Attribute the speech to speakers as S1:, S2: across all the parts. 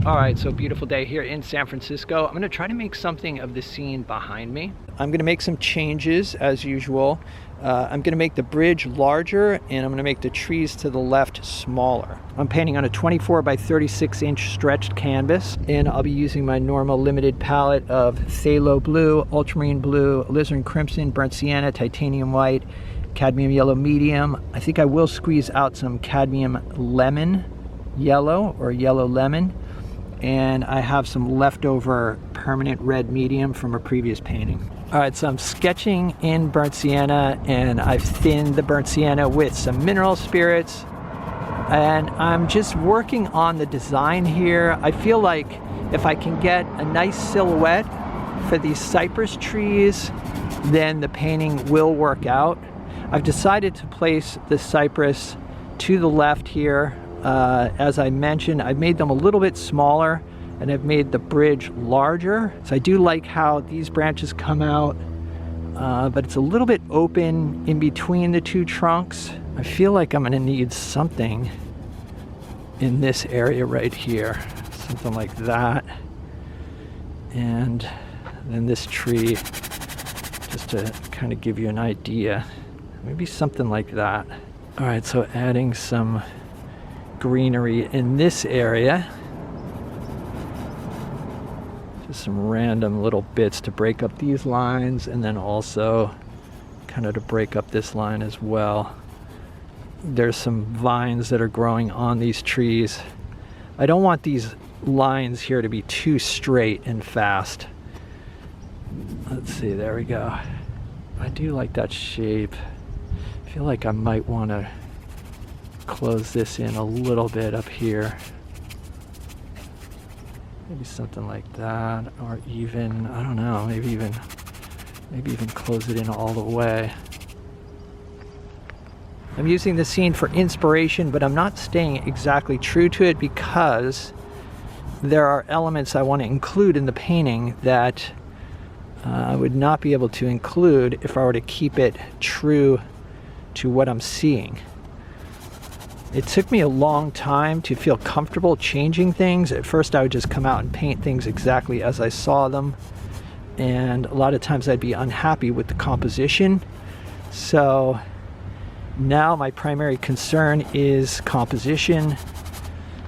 S1: All right, so beautiful day here in San Francisco. I'm gonna try to make something of the scene behind me. I'm gonna make some changes as usual. I'm gonna make the bridge larger and I'm gonna make the trees to the left smaller. I'm painting on a 24 by 36 inch stretched canvas, and I'll be using my normal limited palette of phthalo blue, ultramarine blue, alizarin crimson, burnt sienna, titanium white, cadmium yellow medium. I think I will squeeze out some cadmium lemon yellow or yellow lemon. And I have some leftover permanent red medium from a previous painting. All right, so I'm sketching in burnt sienna, and I've thinned the burnt sienna with some mineral spirits. And I'm just working on the design here. I feel like if I can get a nice silhouette for these cypress trees, then the painting will work out. I've decided to place the cypress to the left here. As I mentioned, I've made them a little bit smaller and I've made the bridge larger. So I do like how these branches come out, but it's a little bit open in between the two trunks. I feel like I'm gonna need something in this area right here, something like that. And then this tree, just to kind of give you an idea, maybe something like that. All right, so adding some greenery in this area, just some random little bits to break up these lines, and then also kind of to break up this line as well. There's some vines that are growing on these trees. I don't want these lines here to be too straight and fast. Let's see, there we go. I do like that shape. I feel like I might want to close this in a little bit up here. Maybe something like that, or even, I don't know, maybe even close it in all the way. I'm using the scene for inspiration, but I'm not staying exactly true to it because there are elements I want to include in the painting that I would not be able to include if I were to keep it true to what I'm seeing. It took me a long time to feel comfortable changing things. At first I would just come out and paint things exactly as I saw them, and a lot of times I'd be unhappy with the composition. So now my primary concern is composition,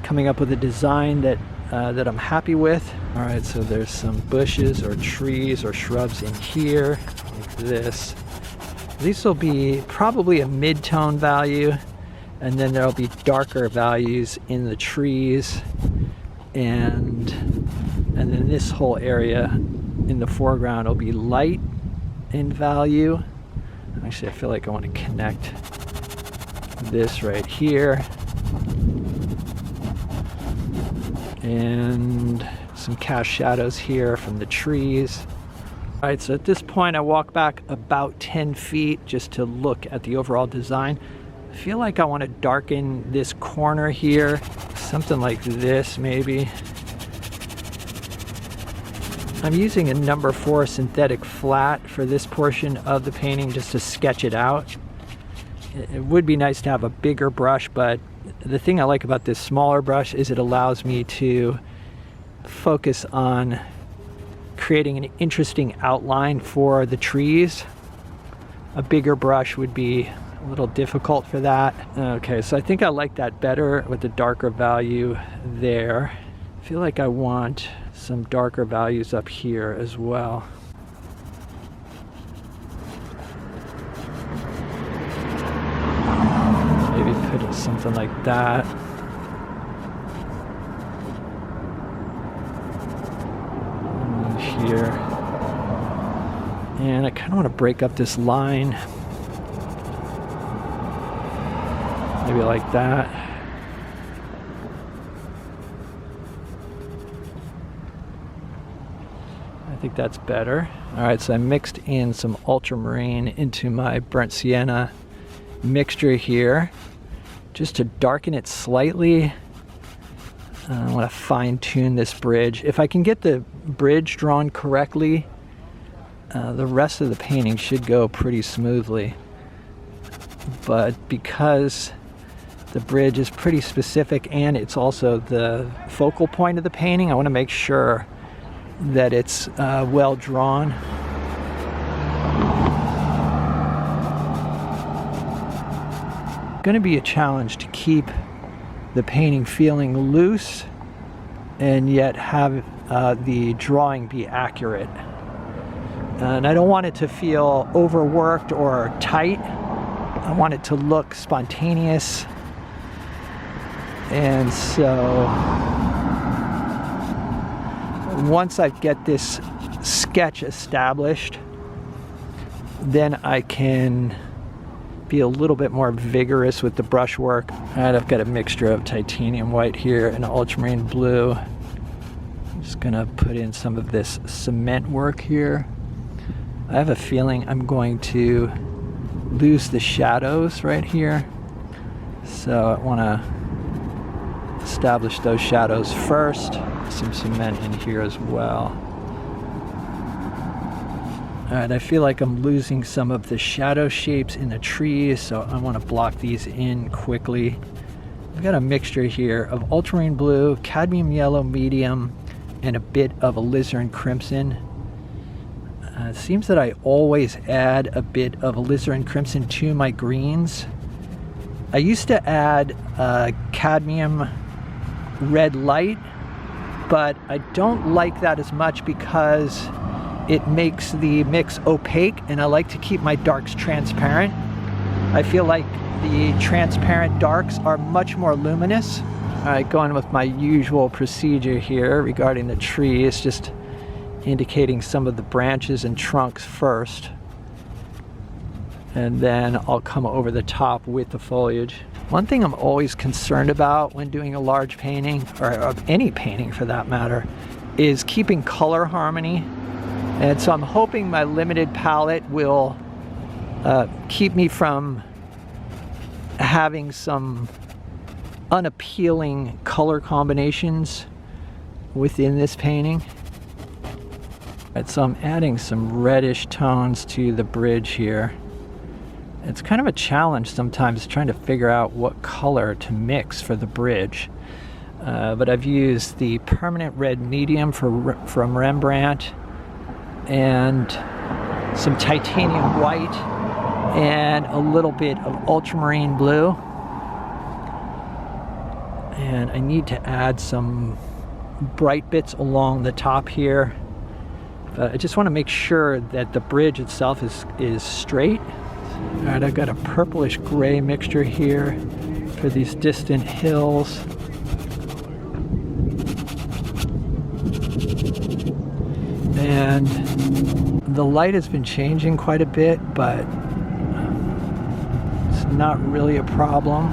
S1: coming up with a design that I'm happy with. All right, so there's some bushes or trees or shrubs in here, like this. These will be probably a mid-tone value, and then there'll be darker values in the trees, and then this whole area in the foreground will be light in value. Actually, I feel like I want to connect this right here, and some cast shadows here from the trees. All right, so at this point I walk back about 10 feet just to look at the overall design. I feel like I want to darken this corner here, something like this maybe. I'm using a number 4 synthetic flat for this portion of the painting just to sketch it out. It would be nice to have a bigger brush, but the thing I like about this smaller brush is it allows me to focus on creating an interesting outline for the trees. A bigger brush would be a little difficult for that. Okay, so I think I like that better with the darker value there. I feel like I want some darker values up here as well. Maybe put something like that. And here. And I kind of want to break up this line. Maybe like that. I think that's better. All right, so I mixed in some ultramarine into my burnt sienna mixture here, just to darken it slightly. I want to fine tune this bridge. If I can get the bridge drawn correctly, the rest of the painting should go pretty smoothly. But because The bridge is pretty specific, and it's also the focal point of the painting. I want to make sure that it's well drawn. Going to be a challenge to keep the painting feeling loose and yet have the drawing be accurate. And I don't want it to feel overworked or tight. I want it to look spontaneous. And so once I get this sketch established, then I can be a little bit more vigorous with the brushwork. And I've got a mixture of titanium white here and ultramarine blue. I'm just gonna put in some of this cement work here. I have a feeling I'm going to lose the shadows right here. So I wanna establish those shadows first. Some cement in here as well. Alright, I feel like I'm losing some of the shadow shapes in the trees, so I want to block these in quickly. I've got a mixture here of ultramarine blue, cadmium yellow medium, and a bit of alizarin crimson. It seems that I always add a bit of alizarin crimson to my greens. I used to add cadmium red light, but I don't like that as much because it makes the mix opaque, and I like to keep my darks transparent. I feel like the transparent darks are much more luminous. All right, going with my usual procedure here regarding the trees, just indicating some of the branches and trunks first, and then I'll come over the top with the foliage. One thing I'm always concerned about when doing a large painting, or of any painting for that matter, is keeping color harmony. And so I'm hoping my limited palette will keep me from having some unappealing color combinations within this painting. Right, so I'm adding some reddish tones to the bridge here. It's kind of a challenge sometimes trying to figure out what color to mix for the bridge. But I've used the permanent red medium from Rembrandt, and some titanium white, and a little bit of ultramarine blue. And I need to add some bright bits along the top here. But I just want to make sure that the bridge itself is straight. All right, I've got a purplish gray mixture here for these distant hills. And the light has been changing quite a bit, but it's not really a problem.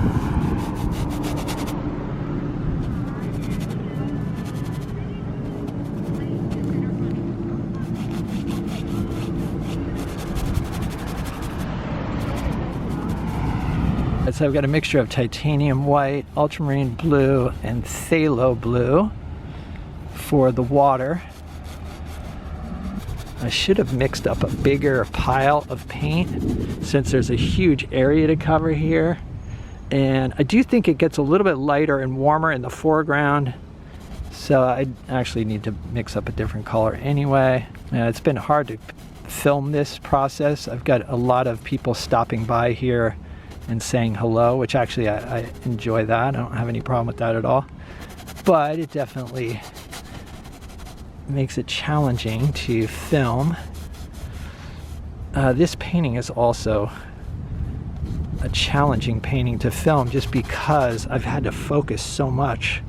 S1: So I've got a mixture of titanium white, ultramarine blue, and phthalo blue for the water. I should have mixed up a bigger pile of paint since there's a huge area to cover here. And I do think it gets a little bit lighter and warmer in the foreground. So I actually need to mix up a different color anyway. It's been hard to film this process. I've got a lot of people stopping by here and saying hello, which actually I enjoy that. I don't have any problem with that at all. But it definitely makes it challenging to film. This painting is also a challenging painting to film just because I've had to focus so much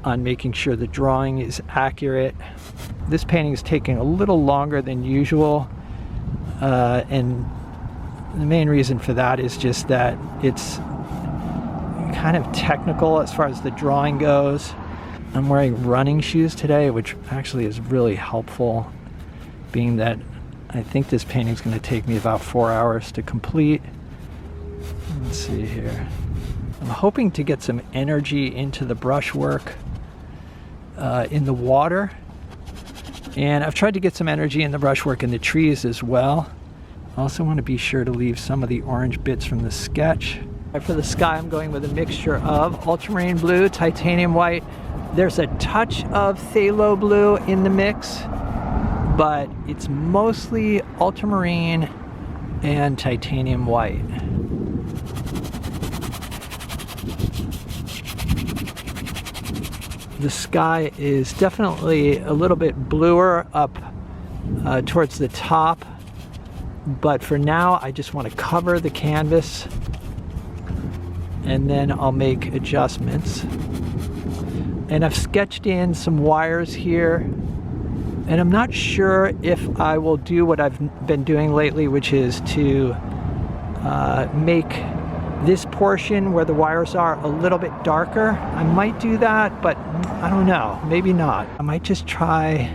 S1: on making sure the drawing is accurate. This painting is taking a little longer than usual, and the main reason for that is just that it's kind of technical as far as the drawing goes. I'm wearing running shoes today, which actually is really helpful, being that I think this painting is going to take me about 4 hours to complete. Let's see here. I'm hoping to get some energy into the brushwork in the water, and I've tried to get some energy in the brushwork in the trees as well. I also want to be sure to leave some of the orange bits from the sketch For the sky, I'm going with a mixture of ultramarine blue, titanium white. There's a touch of phthalo blue in the mix, but it's mostly ultramarine and titanium white. The sky is definitely a little bit bluer up towards the top, but for now I just want to cover the canvas and then I'll make adjustments. And I've sketched in some wires here, and I'm not sure if I will do what I've been doing lately, which is to make this portion where the wires are a little bit darker. I might do that, but I don't know, maybe not. I might just try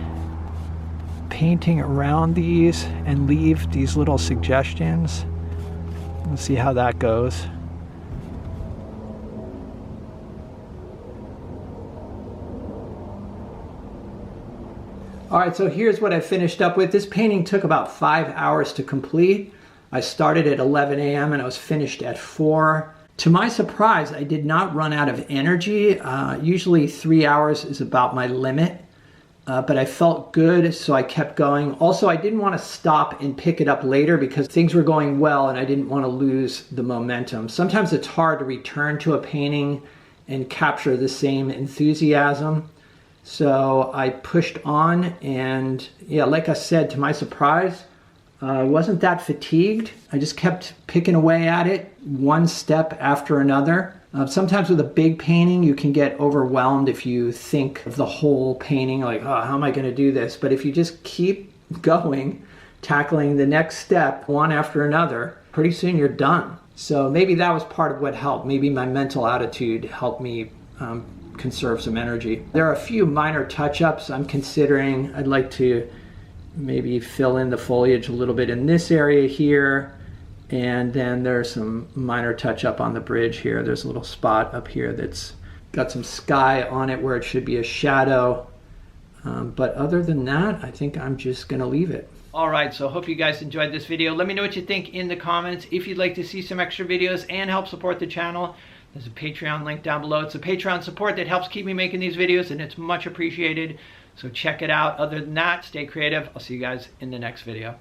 S1: painting around these and leave these little suggestions. We'll see how that goes. All right, so here's what I finished up with. This painting took about 5 hours to complete. I started at 11 a.m. and I was finished at 4. To my surprise, I did not run out of energy. Usually 3 hours is about my limit, but I felt good, so I kept going. Also, I didn't want to stop and pick it up later because things were going well and I didn't want to lose the momentum. Sometimes it's hard to return to a painting and capture the same enthusiasm. So I pushed on, and yeah, like I said, to my surprise, I wasn't that fatigued. I just kept picking away at it, one step after another. Sometimes with a big painting, you can get overwhelmed if you think of the whole painting, like, oh, how am I going to do this? But if you just keep going, tackling the next step, one after another, pretty soon you're done. So maybe that was part of what helped. Maybe my mental attitude helped me conserve some energy. There are a few minor touch-ups I'm considering. I'd like to maybe fill in the foliage a little bit in this area here, and then there's some minor touch-up on the bridge here. There's a little spot up here that's got some sky on it where it should be a shadow, but other than that, I think I'm just gonna leave it. All right, so hope you guys enjoyed this video. Let me know what you think in the comments. If you'd like to see some extra videos and help support the channel, there's a Patreon link down below. It's a Patreon support that helps keep me making these videos, and it's much appreciated. So check it out. Other than that, stay creative. I'll see you guys in the next video.